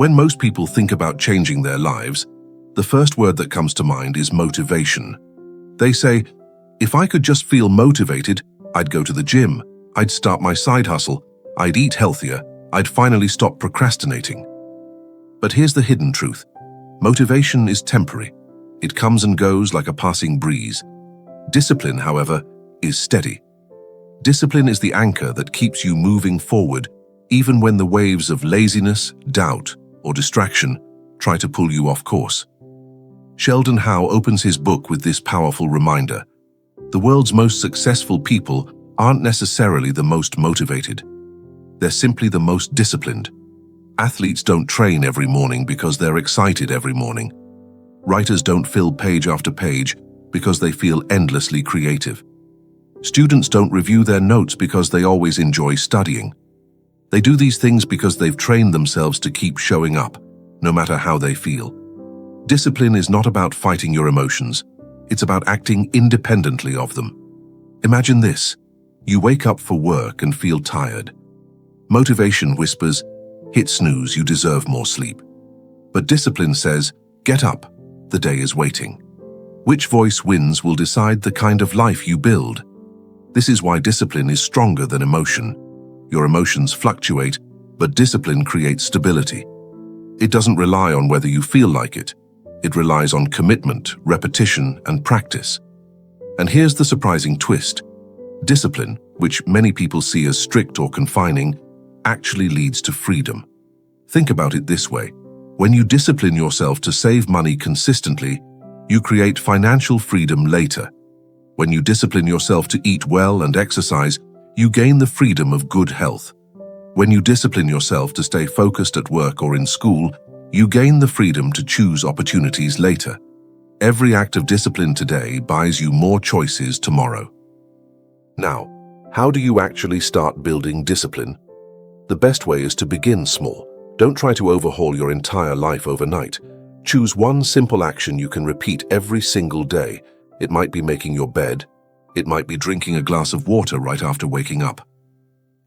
When most people think about changing their lives, the first word that comes to mind is motivation. They say, if I could just feel motivated, I'd go to the gym, I'd start my side hustle, I'd eat healthier, I'd finally stop procrastinating. But here's the hidden truth. Motivation is temporary. It comes and goes like a passing breeze. Discipline, however, is steady. Discipline is the anchor that keeps you moving forward, even when the waves of laziness, doubt, or distraction try to pull you off course. Sheldon Howe opens his book with this powerful reminder. The world's most successful people aren't necessarily the most motivated. They're simply the most disciplined. Athletes don't train every morning because they're excited every morning. Writers don't fill page after page because they feel endlessly creative. Students don't review their notes because they always enjoy studying. They do these things because they've trained themselves to keep showing up, no matter how they feel. Discipline is not about fighting your emotions. It's about acting independently of them. Imagine this. You wake up for work and feel tired. Motivation whispers, hit snooze, you deserve more sleep. But discipline says, get up, the day is waiting. Which voice wins will decide the kind of life you build. This is why discipline is stronger than emotion. Your emotions fluctuate, but discipline creates stability. It doesn't rely on whether you feel like it. It relies on commitment, repetition, and practice. And here's the surprising twist. Discipline, which many people see as strict or confining, actually leads to freedom. Think about it this way. When you discipline yourself to save money consistently, you create financial freedom later. When you discipline yourself to eat well and exercise, you gain the freedom of good health. When you discipline yourself to stay focused at work or in school, you gain the freedom to choose opportunities later. Every act of discipline today buys you more choices tomorrow. Now, how do you actually start building discipline? The best way is to begin small. Don't try to overhaul your entire life overnight. Choose one simple action you can repeat every single day. It might be making your bed. It might be drinking a glass of water right after waking up.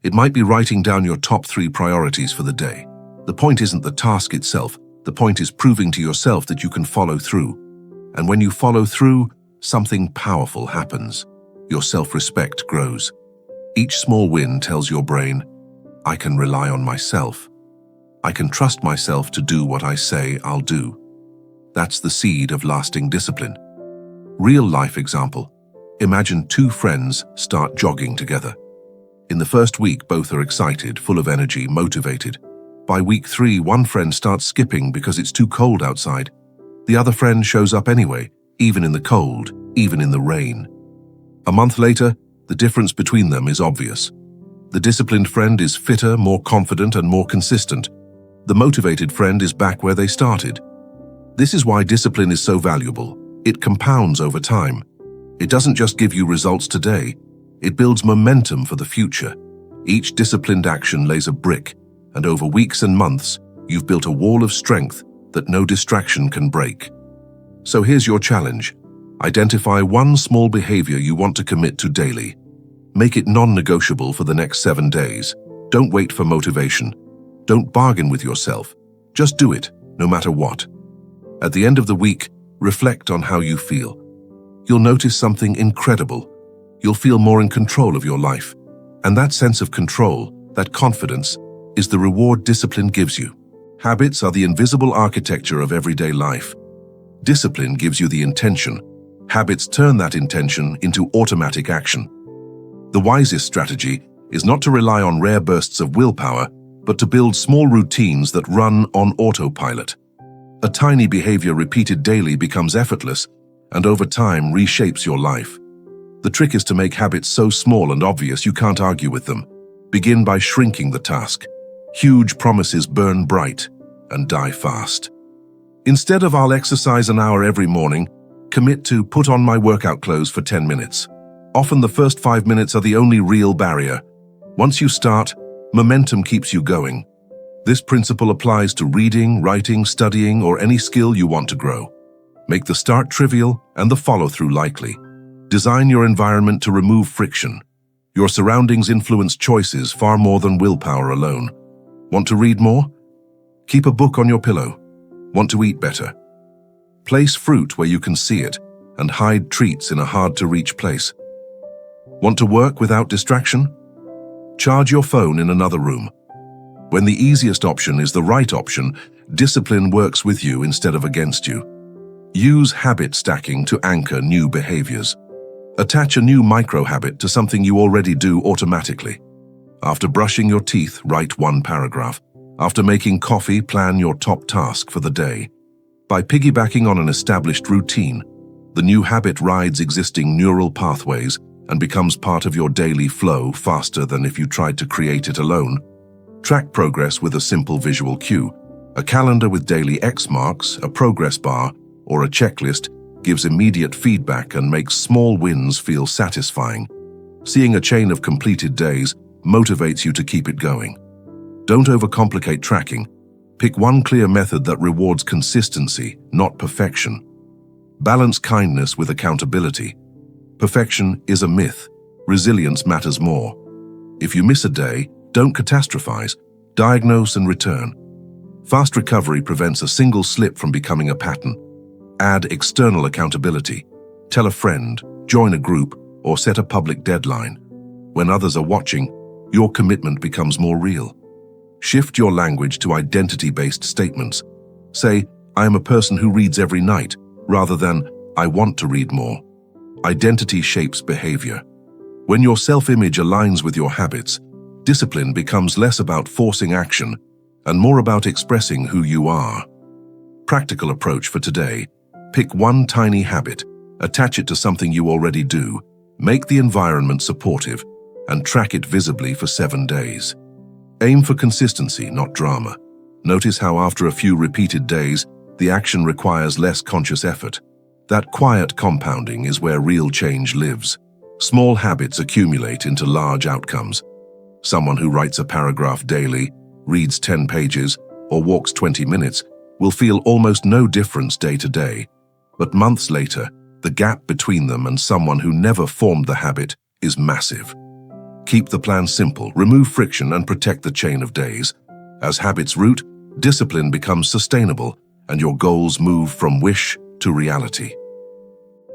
It might be writing down your top 3 priorities for the day. The point isn't the task itself. The point is proving to yourself that you can follow through. And when you follow through, something powerful happens. Your self-respect grows. Each small win tells your brain, I can rely on myself. I can trust myself to do what I say I'll do. That's the seed of lasting discipline. Real-life example. Imagine 2 friends start jogging together. In the first week, both are excited, full of energy, motivated. By week 3, one friend starts skipping because it's too cold outside. The other friend shows up anyway, even in the cold, even in the rain. A month later, the difference between them is obvious. The disciplined friend is fitter, more confident, and more consistent. The motivated friend is back where they started. This is why discipline is so valuable. It compounds over time. It doesn't just give you results today. It builds momentum for the future. Each disciplined action lays a brick, and over weeks and months, you've built a wall of strength that no distraction can break. So here's your challenge. Identify one small behavior you want to commit to daily. Make it non-negotiable for the next 7 days. Don't wait for motivation. Don't bargain with yourself. Just do it, no matter what. At the end of the week, reflect on how you feel. You'll notice something incredible. You'll feel more in control of your life. And that sense of control, that confidence, is the reward discipline gives you. Habits are the invisible architecture of everyday life. Discipline gives you the intention. Habits turn that intention into automatic action. The wisest strategy is not to rely on rare bursts of willpower, but to build small routines that run on autopilot. A tiny behavior repeated daily becomes effortless, and over time reshapes your life. The trick is to make habits so small and obvious you can't argue with them. Begin by shrinking the task. Huge promises burn bright and die fast. Instead of I'll exercise an hour every morning, commit to put on my workout clothes for 10 minutes. Often the first 5 minutes are the only real barrier. Once you start, momentum keeps you going. This principle applies to reading, writing, studying, or any skill you want to grow. Make the start trivial and the follow-through likely. Design your environment to remove friction. Your surroundings influence choices far more than willpower alone. Want to read more? Keep a book on your pillow. Want to eat better? Place fruit where you can see it and hide treats in a hard-to-reach place. Want to work without distraction? Charge your phone in another room. When the easiest option is the right option, discipline works with you instead of against you. Use habit stacking to anchor new behaviors. Attach a new micro-habit to something you already do automatically. After brushing your teeth, write one paragraph. After making coffee, plan your top task for the day. By piggybacking on an established routine, the new habit rides existing neural pathways and becomes part of your daily flow faster than if you tried to create it alone. Track progress with a simple visual cue. A calendar with daily X marks, a progress bar, or a checklist gives immediate feedback and makes small wins feel satisfying. Seeing a chain of completed days motivates you to keep it going. Don't overcomplicate tracking. Pick one clear method that rewards consistency, not perfection. Balance kindness with accountability. Perfection is a myth. Resilience matters more. If you miss a day, don't catastrophize. Diagnose and return. Fast recovery prevents a single slip from becoming a pattern. Add external accountability. Tell a friend, join a group, or set a public deadline. When others are watching, your commitment becomes more real. Shift your language to identity-based statements. Say, I am a person who reads every night, rather than, I want to read more. Identity shapes behavior. When your self-image aligns with your habits, discipline becomes less about forcing action and more about expressing who you are. Practical approach for today. Pick one tiny habit, attach it to something you already do, make the environment supportive, and track it visibly for 7 days. Aim for consistency, not drama. Notice how after a few repeated days, the action requires less conscious effort. That quiet compounding is where real change lives. Small habits accumulate into large outcomes. Someone who writes a paragraph daily, reads 10 pages, or walks 20 minutes will feel almost no difference day to day. But months later, the gap between them and someone who never formed the habit is massive. Keep the plan simple, remove friction, and protect the chain of days. As habits root, discipline becomes sustainable, and your goals move from wish to reality.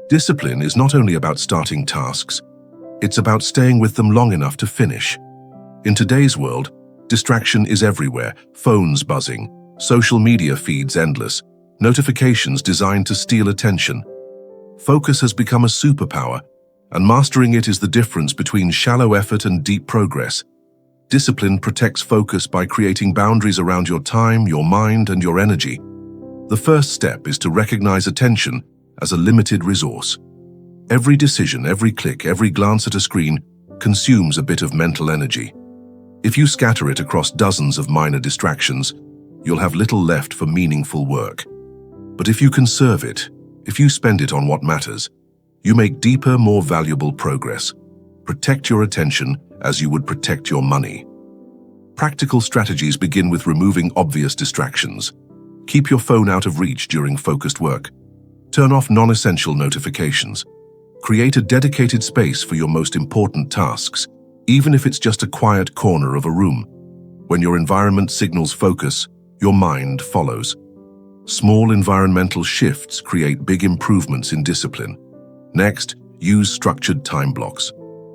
Discipline is not only about starting tasks, it's about staying with them long enough to finish. In today's world, distraction is everywhere, phones buzzing, social media feeds endless, notifications designed to steal attention. Focus has become a superpower, and mastering it is the difference between shallow effort and deep progress. Discipline protects focus by creating boundaries around your time, your mind, and your energy. The first step is to recognize attention as a limited resource. Every decision, every click, every glance at a screen consumes a bit of mental energy. If you scatter it across dozens of minor distractions, you'll have little left for meaningful work. But if you conserve it, if you spend it on what matters, you make deeper, more valuable progress. Protect your attention as you would protect your money. Practical strategies begin with removing obvious distractions. Keep your phone out of reach during focused work. Turn off non-essential notifications. Create a dedicated space for your most important tasks, even if it's just a quiet corner of a room. When your environment signals focus, your mind follows. Small environmental shifts create big improvements in discipline. Next, use structured time blocks.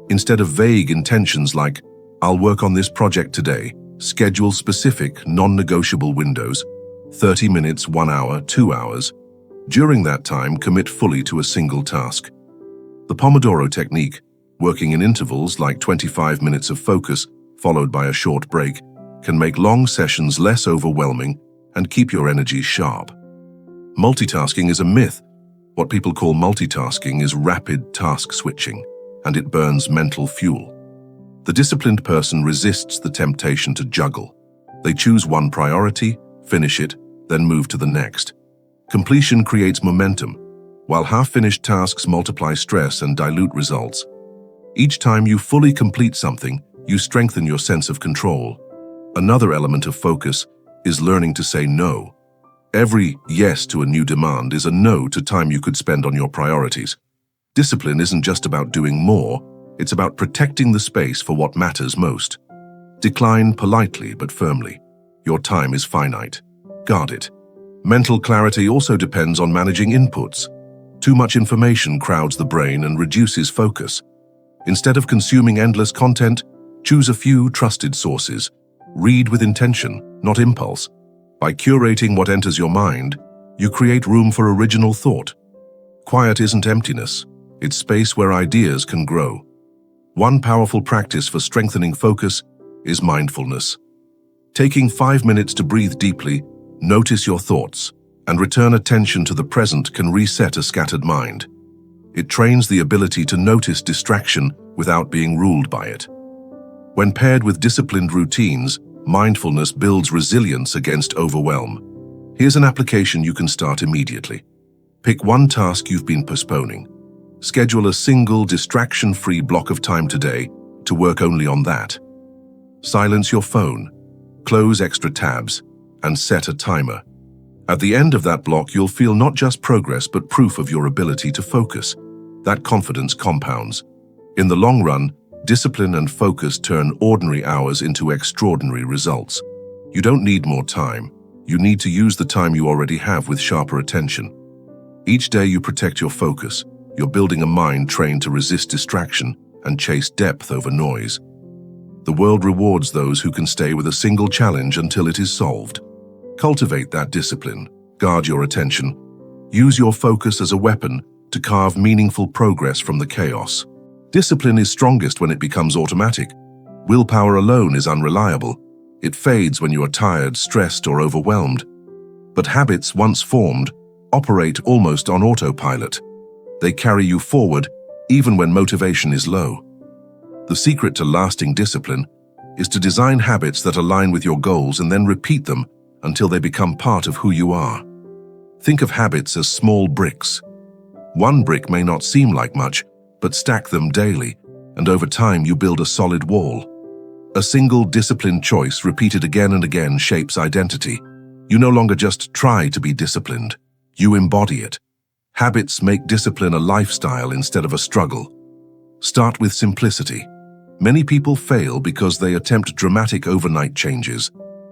Instead of vague intentions like, I'll work on this project today, schedule specific, non-negotiable windows, 30 minutes, 1 hour, 2 hours. During that time, commit fully to a single task. The Pomodoro technique, working in intervals like 25 minutes of focus, followed by a short break, can make long sessions less overwhelming and keep your energy sharp. Multitasking is a myth. What people call multitasking is rapid task switching, and it burns mental fuel. The disciplined person resists the temptation to juggle. They choose one priority, finish it, then move to the next. Completion creates momentum, while half-finished tasks multiply stress and dilute results. Each time you fully complete something, you strengthen your sense of control. Another element of focus is learning to say no. Every yes to a new demand is a no to time you could spend on your priorities. Discipline isn't just about doing more, it's about protecting the space for what matters most. Decline politely but firmly. Your time is finite. guard it. Mental clarity also depends on managing inputs. Too much information crowds the brain and reduces focus. Instead of consuming endless content, choose a few trusted sources. Read with intention, not impulse. By curating what enters your mind, you create room for original thought. Quiet isn't emptiness, it's space where ideas can grow. One powerful practice for strengthening focus is mindfulness. Taking 5 minutes to breathe deeply, notice your thoughts, and return attention to the present can reset a scattered mind. It trains the ability to notice distraction without being ruled by it. When paired with disciplined routines, mindfulness builds resilience against overwhelm. Here's an application you can start immediately. Pick one task you've been postponing. Schedule a single, distraction-free block of time today to work only on that. Silence your phone, close extra tabs, and set a timer. At the end of that block, you'll feel not just progress but proof of your ability to focus. That confidence compounds. In the long run, discipline and focus turn ordinary hours into extraordinary results. You don't need more time. You need to use the time you already have with sharper attention. Each day you protect your focus. You're building a mind trained to resist distraction and chase depth over noise. The world rewards those who can stay with a single challenge until it is solved. Cultivate that discipline. Guard your attention. Use your focus as a weapon to carve meaningful progress from the chaos. Discipline is strongest when it becomes automatic. Willpower alone is unreliable. It fades when you are tired, stressed, or overwhelmed. But habits, once formed, operate almost on autopilot. They carry you forward even when motivation is low. The secret to lasting discipline is to design habits that align with your goals and then repeat them until they become part of who you are. Think of habits as small bricks. One brick may not seem like much, but stack them daily, and over time you build a solid wall. A single disciplined choice repeated again and again shapes identity. You no longer just try to be disciplined, you embody it. Habits make discipline a lifestyle instead of a struggle. Start with simplicity. Many people fail because they attempt dramatic overnight changes.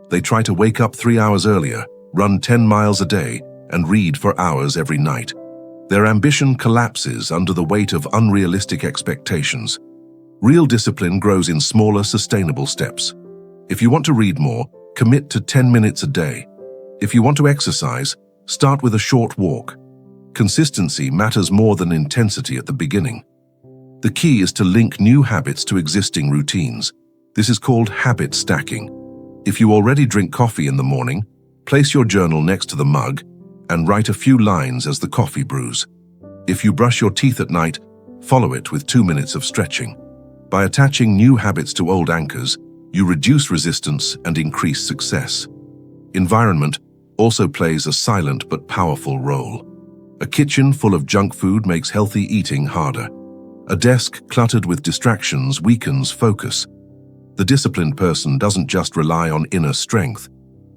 They try to wake up 3 hours earlier, run 10 miles a day, and read for hours every night. Their ambition collapses under the weight of unrealistic expectations. Real discipline grows in smaller, sustainable steps. If you want to read more, commit to 10 minutes a day. If you want to exercise, start with a short walk. Consistency matters more than intensity at the beginning. The key is to link new habits to existing routines. This is called habit stacking. If you already drink coffee in the morning, place your journal next to the mug and write a few lines as the coffee brews. If you brush your teeth at night, follow it with 2 minutes of stretching. By attaching new habits to old anchors, you reduce resistance and increase success. Environment also plays a silent but powerful role. A kitchen full of junk food makes healthy eating harder. A desk cluttered with distractions weakens focus. The disciplined person doesn't just rely on inner strength.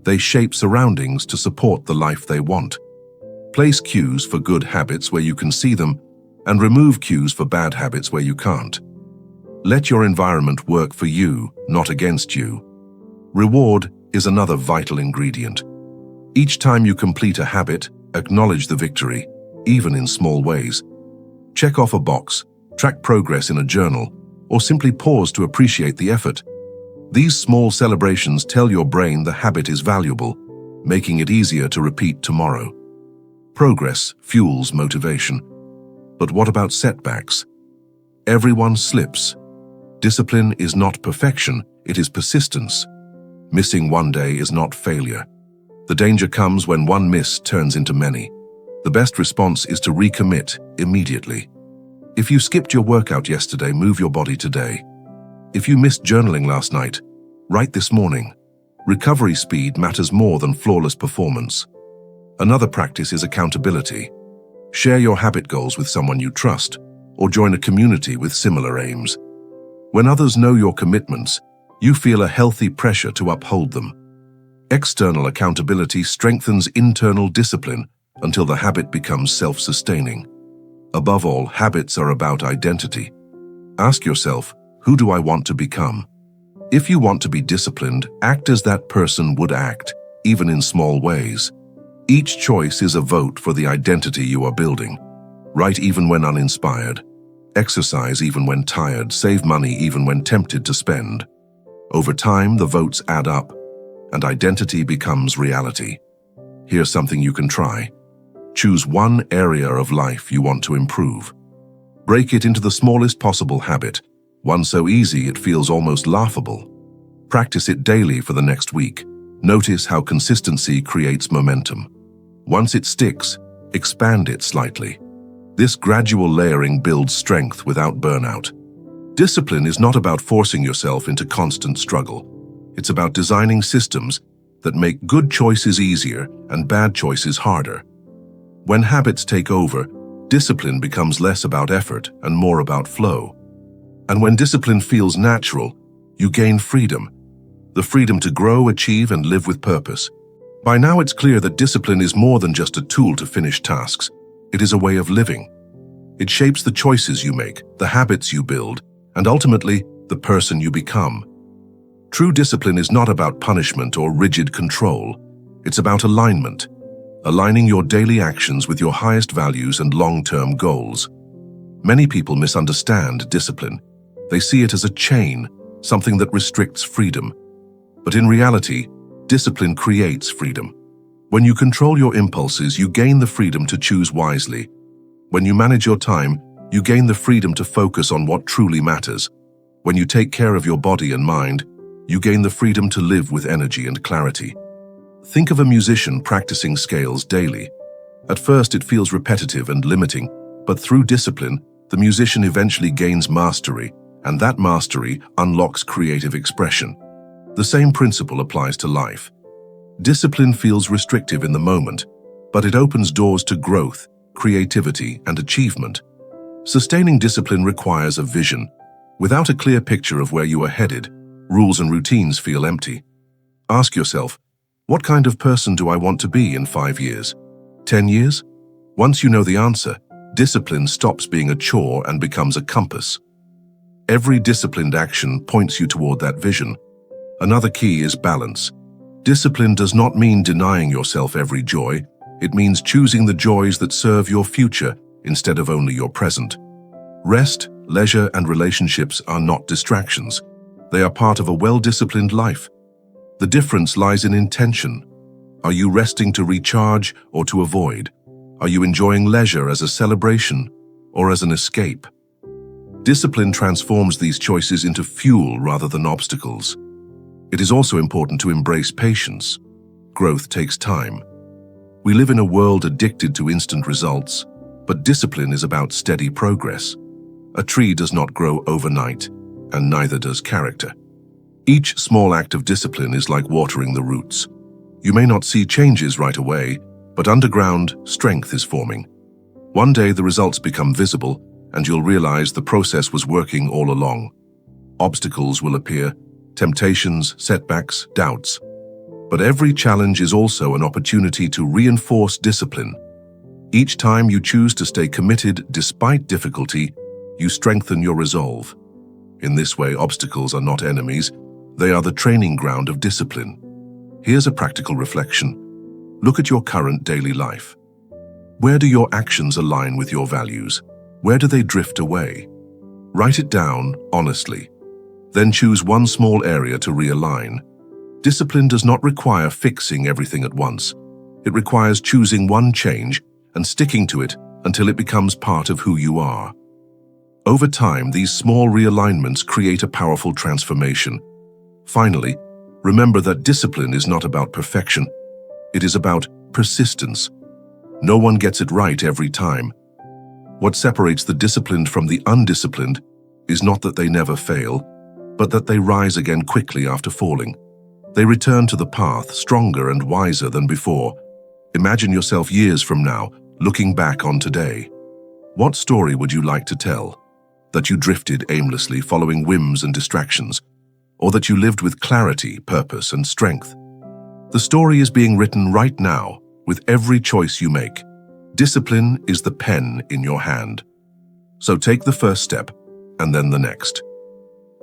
They shape surroundings to support the life they want. Place cues for good habits where you can see them, and remove cues for bad habits where you can't. Let your environment work for you, not against you. Reward is another vital ingredient. Each time you complete a habit, acknowledge the victory, even in small ways. Check off a box, track progress in a journal, or simply pause to appreciate the effort. These small celebrations tell your brain the habit is valuable, making it easier to repeat tomorrow. Progress fuels motivation. But what about setbacks? Everyone slips. Discipline is not perfection, it is persistence. Missing one day is not failure. The danger comes when one miss turns into many. The best response is to recommit immediately. If you skipped your workout yesterday, move your body today. If you missed journaling last night, write this morning. Recovery speed matters more than flawless performance. Another practice is accountability. Share your habit goals with someone you trust, or join a community with similar aims. When others know your commitments, you feel a healthy pressure to uphold them. External accountability strengthens internal discipline until the habit becomes self-sustaining. Above all, habits are about identity. Ask yourself, who do I want to become? If you want to be disciplined, act as that person would act, even in small ways. Each choice is a vote for the identity you are building. Write even when uninspired. Exercise even when tired. Save money even when tempted to spend. Over time, the votes add up, and identity becomes reality. Here's something you can try. Choose one area of life you want to improve. Break it into the smallest possible habit, one so easy it feels almost laughable. Practice it daily for the next week. Notice how consistency creates momentum. Once it sticks, expand it slightly. This gradual layering builds strength without burnout. Discipline is not about forcing yourself into constant struggle. It's about designing systems that make good choices easier and bad choices harder. When habits take over, discipline becomes less about effort and more about flow. And when discipline feels natural, you gain freedom. The freedom to grow, achieve, and live with purpose. By now it's clear that discipline is more than just a tool to finish tasks. It is a way of living. It shapes the choices you make, the habits you build, and ultimately, the person you become. True discipline is not about punishment or rigid control. It's about alignment, aligning your daily actions with your highest values and long-term goals. Many people misunderstand discipline. They see it as a chain, something that restricts freedom. But in reality, discipline creates freedom. When you control your impulses, you gain the freedom to choose wisely. When you manage your time, you gain the freedom to focus on what truly matters. When you take care of your body and mind, you gain the freedom to live with energy and clarity. Think of a musician practicing scales daily. At first, it feels repetitive and limiting, but through discipline, the musician eventually gains mastery, and that mastery unlocks creative expression. The same principle applies to life. Discipline feels restrictive in the moment, but it opens doors to growth, creativity, and achievement. Sustaining discipline requires a vision. Without a clear picture of where you are headed, rules and routines feel empty. Ask yourself, what kind of person do I want to be in 5 years? 10 years? Once you know the answer, discipline stops being a chore and becomes a compass. Every disciplined action points you toward that vision. Another key is balance. Discipline does not mean denying yourself every joy. It means choosing the joys that serve your future instead of only your present. Rest, leisure, and relationships are not distractions. They are part of a well-disciplined life. The difference lies in intention. Are you resting to recharge or to avoid? Are you enjoying leisure as a celebration or as an escape? Discipline transforms these choices into fuel rather than obstacles. It is also important to embrace patience. Growth takes time. We live in a world addicted to instant results, but discipline is about steady progress. A tree does not grow overnight, and neither does character. Each small act of discipline is like watering the roots. You may not see changes right away, but underground, strength is forming. One day the results become visible, and you'll realize the process was working all along. Obstacles will appear, temptations, setbacks, doubts. But every challenge is also an opportunity to reinforce discipline. Each time you choose to stay committed despite difficulty, you strengthen your resolve. In this way, obstacles are not enemies, they are the training ground of discipline. Here's a practical reflection. Look at your current daily life. Where do your actions align with your values? Where do they drift away? Write it down honestly. Then choose one small area to realign. Discipline does not require fixing everything at once. It requires choosing one change and sticking to it until it becomes part of who you are. Over time, these small realignments create a powerful transformation. Finally, remember that discipline is not about perfection. It is about persistence. No one gets it right every time. What separates the disciplined from the undisciplined is not that they never fail, but that they rise again quickly after falling. They return to the path stronger and wiser than before. Imagine yourself years from now, looking back on today. What story would you like to tell? That you drifted aimlessly following whims and distractions, or that you lived with clarity, purpose, and strength? The story is being written right now with every choice you make. Discipline is the pen in your hand. So take the first step, and then the next.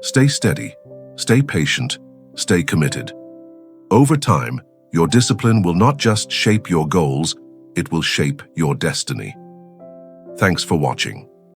Stay steady, stay patient, stay committed. Over time, Your discipline will not just shape your goals, it will shape your destiny. Thanks for watching.